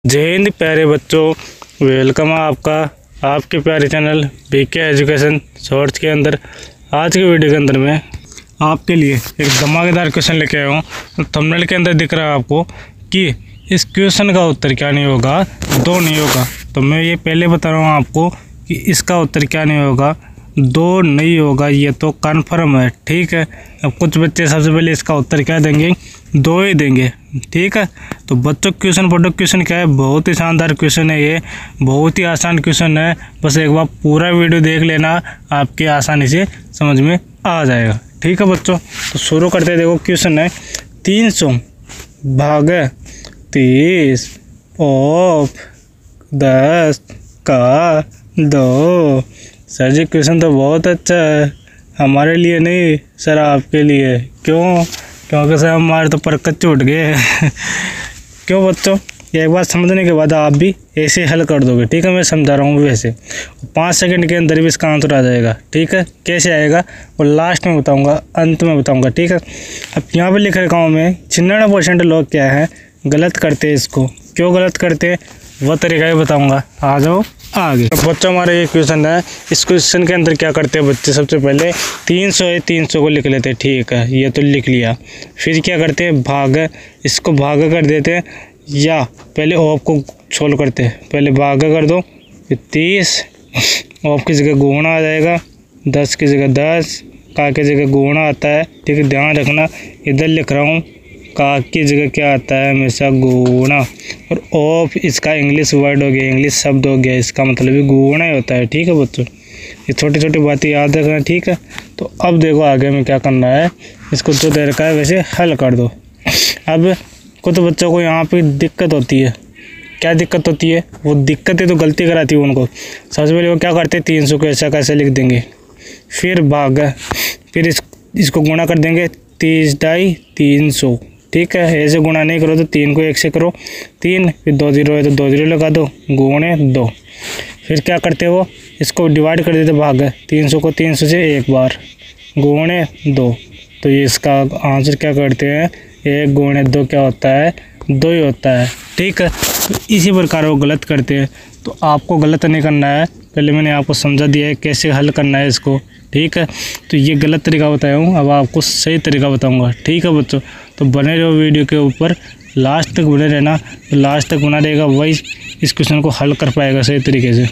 जय हिंद प्यारे बच्चों, वेलकम है आपका आपके प्यारे चैनल बीके एजुकेशन शॉर्ट्स के अंदर। आज की वीडियो के अंदर मैं आपके लिए एक धमाकेदार क्वेश्चन लेके आया हूँ। तो थंबनेल के अंदर दिख रहा है आपको कि इस क्वेश्चन का उत्तर क्या नहीं होगा, दो नहीं होगा। तो मैं ये पहले बता रहा हूँ आपको कि इसका उत्तर क्या नहीं होगा, दो नहीं होगा, ये तो कन्फर्म है। ठीक है, अब कुछ बच्चे सबसे पहले इसका उत्तर क्या देंगे, दो ही देंगे। ठीक है, तो बच्चों क्वेश्चन पढ़ो। क्वेश्चन क्या है, बहुत ही शानदार क्वेश्चन है, ये बहुत ही आसान क्वेश्चन है। बस एक बार पूरा वीडियो देख लेना, आपके आसानी से समझ में आ जाएगा। ठीक है बच्चों, तो शुरू करते हैं। देखो क्वेश्चन है 300 भागे 30 ऑफ 10 का 2। सर जी क्वेश्चन तो बहुत अच्छा है, हमारे लिए नहीं सर, आपके लिए। क्यों? क्योंकि सर हमारे तो पर कच्चे उठ गए क्यों बच्चों? एक बार समझने के बाद आप भी ऐसे हल कर दोगे। ठीक है, मैं समझा रहा हूँ वैसे 5 सेकंड के अंदर भी इसका आंसर आ जाएगा। ठीक है, कैसे आएगा वो लास्ट में बताऊँगा, अंत में बताऊँगा। ठीक है, अब यहाँ पे लिख रखा हूँ मैं 96% लोग क्या है गलत करते हैं। इसको क्यों गलत करते हैं वह तरीका ही बताऊँगा। आ जाओ आगे। तो बच्चों हमारा ये क्वेश्चन है, इस क्वेश्चन के अंदर क्या करते हैं बच्चे, सबसे पहले 300 है, 300 को लिख लेते हैं। ठीक है, ये तो लिख लिया। फिर क्या करते हैं, भाग, इसको भाग कर देते हैं, या पहले ऑफ को छोड़ करते हैं। पहले भाग कर दो, फिर 30 ऑफ की जगह गुणा आ जाएगा, 10 की जगह 10, का की जगह गुणा आता है। ठीक है, ध्यान रखना, इधर लिख रहा हूँ का की जगह क्या आता है, हमेशा गुणा। और ऑफ इसका इंग्लिश वर्ड हो गया, इंग्लिश शब्द हो गया, इसका मतलब भी गुणा ही होता है। ठीक है बच्चों, ये छोटी छोटी बातें याद रखना। ठीक है, तो अब देखो आगे में क्या करना है, इसको जो दे रखा है वैसे हल कर दो। अब कुछ बच्चों को यहाँ पे दिक्कत होती है। क्या दिक्कत होती है? वो दिक्कतें तो गलती कराती है उनको। सबसे पहले वो क्या करते हैं, 300 को ऐसा कैसे लिख देंगे, फिर भाग, फिर इसको गुणा कर देंगे 30 × 300। ठीक है, ऐसे गुणा नहीं करो तो 3 को 1 से करो, 3, फिर 2 0 है तो 2 0 लगा दो, गुणे 2। फिर क्या करते हो, इसको डिवाइड कर देते भाग, 300 को 300 से एक बार, गुणे 2। तो ये इसका आंसर क्या करते हैं, 1 गुणे 2 क्या होता है, 2 ही होता है। ठीक है, तो इसी प्रकार वो गलत करते हैं। तो आपको गलत नहीं करना है, पहले मैंने आपको समझा दिया है कैसे हल करना है इसको। ठीक है, तो ये गलत तरीका बताया हूँ, अब आपको सही तरीका बताऊँगा। ठीक है बच्चों, तो बने रहो वीडियो के ऊपर, लास्ट तक बने रहना। तो लास्ट तक बना रहेगा वही इस क्वेश्चन को हल कर पाएगा सही तरीके से।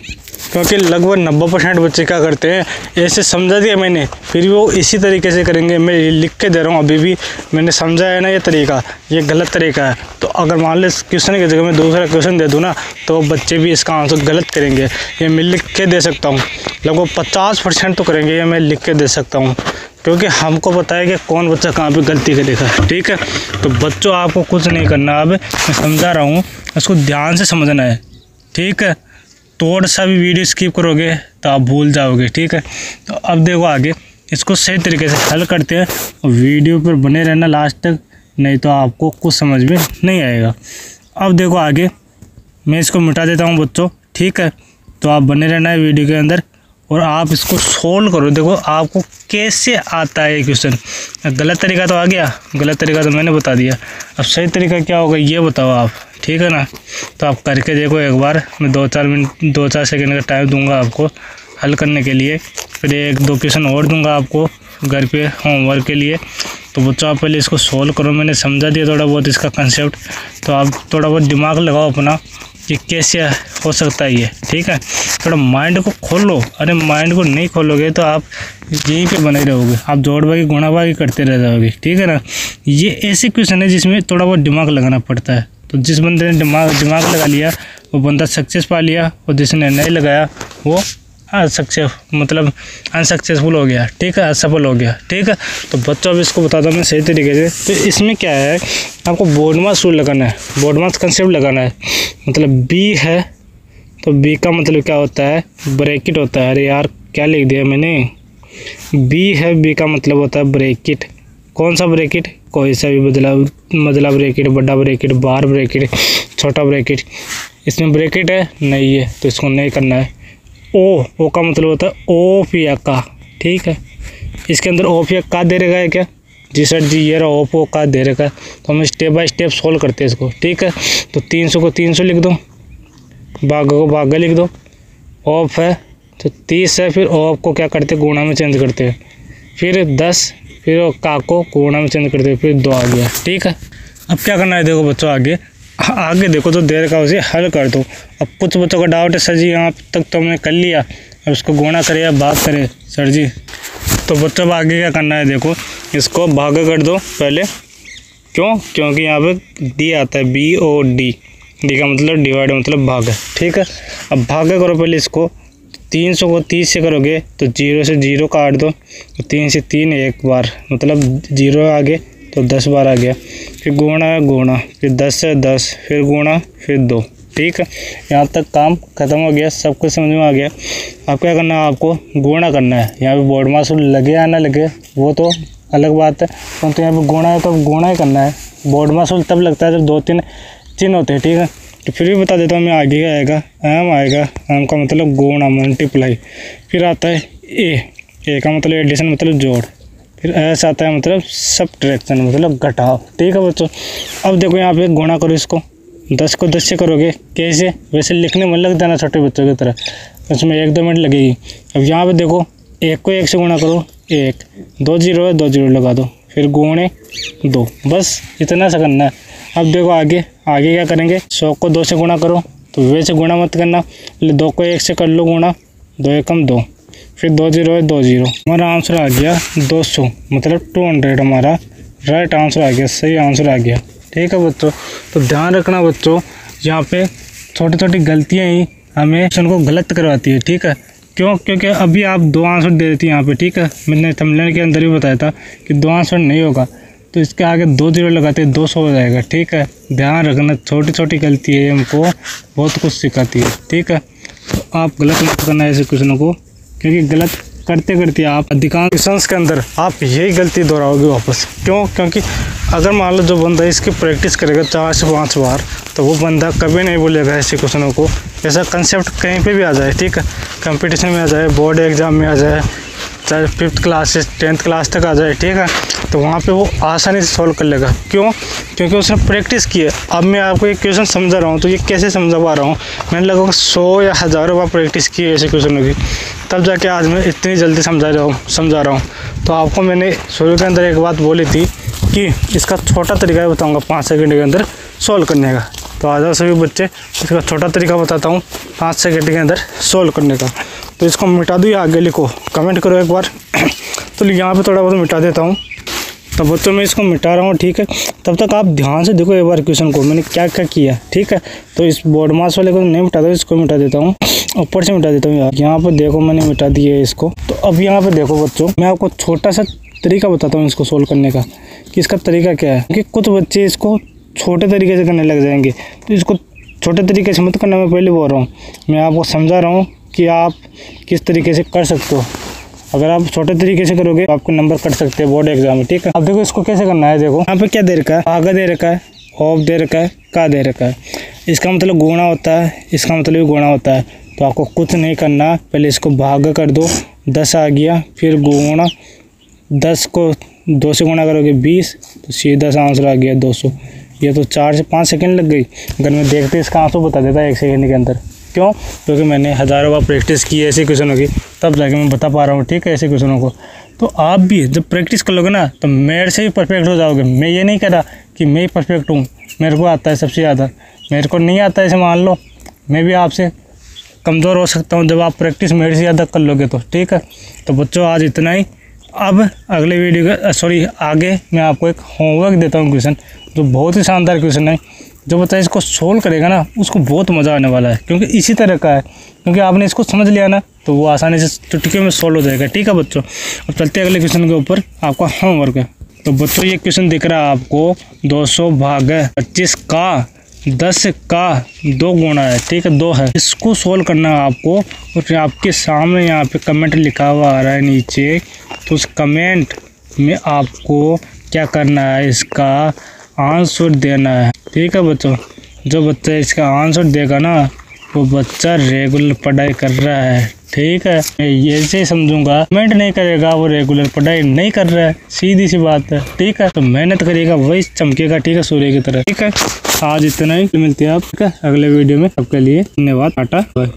क्योंकि लगभग 90% बच्चे क्या करते हैं, ऐसे समझा दिया मैंने, फिर भी वो इसी तरीके से करेंगे। मैं लिख के दे रहा हूँ, अभी भी मैंने समझा है ना, ये तरीका ये गलत तरीका है। तो अगर मान लो इस क्वेश्चन की जगह मैं दूसरा क्वेश्चन दे दूँ ना, तो बच्चे भी इसका आंसर गलत करेंगे। ये मैं लिख के दे सकता हूँ, लगभग 50% तो करेंगे, ये मैं लिख के दे सकता हूँ, क्योंकि हमको पता है कि कौन बच्चा कहाँ पे गलती करेगा। ठीक है, तो बच्चों आपको कुछ नहीं करना, अब मैं समझा रहा हूँ, इसको ध्यान से समझना है। ठीक है, थोड़ा सा भी वीडियो स्किप करोगे तो आप भूल जाओगे। ठीक है, तो अब देखो आगे इसको सही तरीके से हल करते हैं, और वीडियो पर बने रहना लास्ट तक, नहीं तो आपको कुछ समझ में नहीं आएगा। अब देखो आगे मैं इसको मिटा देता हूँ बच्चों। ठीक है, तो आप बने रहना है वीडियो के अंदर, और आप इसको सोल्व करो। देखो आपको कैसे आता है ये क्वेश्चन। गलत तरीका तो आ गया, गलत तरीका तो मैंने बता दिया, अब सही तरीका क्या होगा ये बताओ आप। ठीक है ना, तो आप करके देखो एक बार। मैं 2-4 सेकंड का टाइम दूंगा आपको हल करने के लिए, फिर 1-2 क्वेश्चन और दूंगा आपको घर पे होमवर्क के लिए। तो बच्चों आप पहले इसको सोल्व करो, मैंने समझा दिया थोड़ा बहुत इसका कंसेप्ट, तो आप थोड़ा बहुत दिमाग लगाओ अपना कि कैसे हो सकता है ये। ठीक है, थोड़ा माइंड को खोलो। अरे माइंड को नहीं खोलोगे तो आप यहीं पे बने रहोगे, आप जोड़बागी गुणाबागी करते रह जाओगे। ठीक है ना, ये ऐसे क्वेश्चन है जिसमें थोड़ा बहुत दिमाग लगाना पड़ता है। तो जिस बंदे ने दिमाग लगा लिया वो बंदा सक्सेस पा लिया, और जिसने नहीं लगाया वो अनसक्सेसफुल हो गया। ठीक है, असफल हो गया। ठीक है, तो बच्चों अब इसको बताता हूँ मैं सही तरीके से। तो इसमें क्या है, आपको बोडमास रूल लगाना है, बोडमास कंसेप्ट लगाना है। मतलब बी है तो बी का मतलब क्या होता है, ब्रैकेट होता है। अरे यार क्या लिख दिया मैंने, बी है, बी का मतलब होता है ब्रैकेट। कौन सा ब्रैकेट, कोई सा भी मजला ब्रैकेट, बड़ा ब्रैकेट, बार ब्रैकेट, छोटा ब्रैकेट। इसमें ब्रैकेट है नहीं है तो इसको नहीं करना है। ओ का मतलब होता है ऑफ या का। ठीक है, इसके अंदर ऑफ या का दे रहेगा है क्या, जी सर जी ये रहा ओप्पो का दे रखा है, तो हम स्टेप बाय स्टेप सोल्व करते हैं इसको। ठीक है, तो 300 को 300 लिख दो, भागा को भागा लिख दो, ऑफ है तो 30 है, फिर ऑफ को क्या करते हैं गुणा में चेंज करते हैं, फिर 10, फिर का को गुणा में चेंज करते हैं, फिर 2 आ गया। ठीक है, अब क्या करना है देखो बच्चों, आगे देखो तो दे रखा है उसे हल कर दो। अब कुछ बच्चों का डाउट है सर जी यहाँ तक तो हमने कर लिया, अब उसको गुणा करे या भाग करे सर जी। तो बच्चों अब आगे क्या करना है देखो, इसको भाग कर दो पहले, क्यों? क्योंकि यहाँ पे डी आता है, BOD, डी का मतलब डिवाइड मतलब भाग है। ठीक है, अब भाग करो पहले इसको, 300 को 30 से करोगे तो 0 से 0 काट दो, तो 3 से 3 एक बार मतलब 0 आगे तो 10 बार आ गया, फिर गुणा, फिर 10 से 10, फिर गुणा, फिर 2। ठीक है, यहाँ तक काम खत्म हो गया, सब कुछ समझ में आ गया। अब क्या करना है, आपको गुणा करना है। यहाँ पे बोर्ड मास लगे या ना लगे वो तो अलग बात है, परंतु यहाँ पे गुणा है तो गुणा ही करना है। बोर्ड मास तब लगता है जब 2-3 चिन्ह होते हैं। ठीक है, तो फिर भी बता देता हूँ मैं, आगे क्या आएगा, एम आएगा, एम का मतलब गुणा मल्टीप्लाई, फिर आता है ए का मतलब एडिशन मतलब जोड़, फिर एस आता है मतलब सबट्रैक्शन मतलब घटाव। ठीक है बच्चों, अब देखो यहाँ पे गुणा करो इसको, 10 को 10 से करोगे कैसे, वैसे लिखने में लग जाना छोटे बच्चों की तरह, उसमें 1-2 मिनट लगेगी। अब यहाँ पे देखो 1 को 1 से गुणा करो, 1, 2 0 है 2 0 लगा दो, फिर गुणे 2, बस इतना सा करना है। अब देखो आगे क्या करेंगे, 100 को 2 से गुणा करो, तो वैसे गुणा मत करना, 2 को 1 से कर लो गुणा, 2 एकम 2, फिर 2 0 है 2 0, हमारा आंसर आ गया 200 मतलब 200, हमारा राइट आंसर आ गया, सही आंसर आ गया। ठीक है बच्चों, तो ध्यान रखना बच्चों, यहाँ पे छोटी छोटी गलतियाँ ही हमें क्वेश्चन को गलत करवाती है। ठीक है, क्यों? क्योंकि अभी आप 2 आंसर दे देती हैं यहाँ पे। ठीक है, मैंने थंबनेल के अंदर ही बताया था कि 2 आंसर नहीं होगा, तो इसके आगे 2 0 लगाते 200 हो जाएगा। ठीक है, ध्यान रखना, छोटी छोटी गलती है हमको बहुत कुछ सिखाती है। ठीक है, तो आप गलत मत करना ऐसे क्वेश्चनों को, क्योंकि गलत करते करते आप अधिकांश क्वेश्चंस के अंदर आप यही गलती दोहराओगे वापस। क्यों? क्योंकि अगर मान लो जो बंदा इसकी प्रैक्टिस करेगा 4 से 5 बार, तो वो बंदा कभी नहीं बोलेगा ऐसे क्वेश्चनों को। ऐसा कंसेप्ट कहीं पे भी आ जाए, ठीक है, कंपटीशन में आ जाए, बोर्ड एग्जाम में आ जाए, चाहे 5th क्लास से 10th क्लास तक आ जाए, ठीक है, तो वहाँ पे वो आसानी से सॉल्व कर लेगा। क्यों? क्योंकि उसने प्रैक्टिस की है। अब मैं आपको एक क्वेश्चन समझा रहा हूँ, तो ये कैसे समझा पा रहा हूँ, मैंने लगभग 100 या हज़ारों बार प्रैक्टिस की है ऐसे क्वेश्चनों की, तब जाके आज मैं इतनी जल्दी समझा रहा हूँ। तो आपको मैंने शुरू के अंदर एक बात बोली थी कि इसका छोटा तरीका बताऊँगा 5 सेकंड के अंदर सॉल्व करने का। तो आ जाओ सभी बच्चे, इसका छोटा तरीका बताता हूँ 5 सेकंड के अंदर सॉल्व करने का। तो इसको मिटा दो या आगे लिखो, कमेंट करो एक बार। तो यहाँ पे थोड़ा बहुत मिटा देता हूँ। तो बच्चों मैं इसको मिटा रहा हूँ, ठीक है, तब तक आप ध्यान से देखो एक बार क्वेश्चन को मैंने क्या क्या किया, ठीक है। तो इस बोर्ड मास वाले को नहीं मिटा दो, इसको मिटा देता हूँ, ऊपर से मिटा देता हूँ यार। यहाँ पर देखो मैंने मिटा दिया है इसको। तो अब यहाँ पे देखो बच्चों, मैं आपको छोटा सा तरीका बताता हूँ इसको सोल्व करने का कि इसका तरीका क्या है, क्योंकि कुछ बच्चे इसको छोटे तरीके से करने लग जाएंगे। तो इसको छोटे तरीके से मत करना, मैं पहले बोल रहा हूँ, मैं आपको समझा रहा हूँ कि आप किस तरीके से कर सकते हो। अगर आप छोटे तरीके से करोगे तो आपके नंबर कट सकते हैं बोर्ड एग्जाम में, ठीक है। अब देखो इसको कैसे करना है, देखो यहाँ पे क्या दे रखा है, आगा दे रखा है, ऑफ दे रखा है, का दे रखा है। इसका मतलब गुणा होता है, इसका मतलब भी गुणा होता है। तो आपको कुछ नहीं करना, पहले इसको भाग कर दो, 10 आ गया, फिर गुणा, 10 को 2 से गुणा करोगे 20, तो सीधा सा आंसर आ गया 200। ये तो 4 से 5 सेकंड लग गई, अगर मैं देखते इसका आंसर बता देता 1 सेकंड के अंदर। क्यों? क्योंकि मैंने हज़ारों बार प्रैक्टिस की है ऐसे क्वेश्चनों की, तब जाके मैं बता पा रहा हूँ, ठीक है, ऐसे क्वेश्चनों को। तो आप भी जब प्रैक्टिस कर लोगे ना, तो मेरे से भी परफेक्ट हो जाओगे। मैं ये नहीं कह रहा कि मैं ही परफेक्ट हूँ, मेरे को आता है सबसे ज़्यादा, मेरे को नहीं आता ऐसे मान लो, मैं भी आपसे कमज़ोर हो सकता हूँ जब आप प्रैक्टिस मेरे से ज़्यादा कर लोगे तो, ठीक है। तो बच्चों आज इतना ही। अब अगले वीडियो का आगे मैं आपको एक होमवर्क देता हूँ क्वेश्चन, जो बहुत ही शानदार क्वेश्चन है। जो बच्चा इसको सोल्व करेगा ना, उसको बहुत मज़ा आने वाला है, क्योंकि इसी तरह का है, क्योंकि आपने इसको समझ लिया ना, तो वो आसानी से चुटकी में सोल्व हो जाएगा, ठीक है बच्चों। अब चलते हैं अगले क्वेश्चन के ऊपर, आपका होमवर्क है। तो बच्चों ये क्वेश्चन दिख रहा है आपको, 200 भाग 25 का 10 का 2 गुणा है, ठीक है, 2 है। इसको सोल्व करना है आपको, और फिर आपके सामने यहाँ पे कमेंट लिखा हुआ आ रहा है नीचे, तो उस कमेंट में आपको क्या करना है, इसका आंसर देना है, ठीक है बच्चों। जो बच्चा इसका आंसर देगा ना, वो बच्चा रेगुलर पढ़ाई कर रहा है, ठीक है। मैं ऐसे समझूंगा, कमेंट नहीं करेगा वो रेगुलर पढ़ाई नहीं कर रहा है, सीधी सी बात है, ठीक है। तो मेहनत करेगा वही चमकेगा, ठीक है, सूर्य की तरह, ठीक है। आज इतना ही, मिलते हैं आप, ठीक है, अगले वीडियो में। सबके लिए धन्यवाद, टाटा बाय।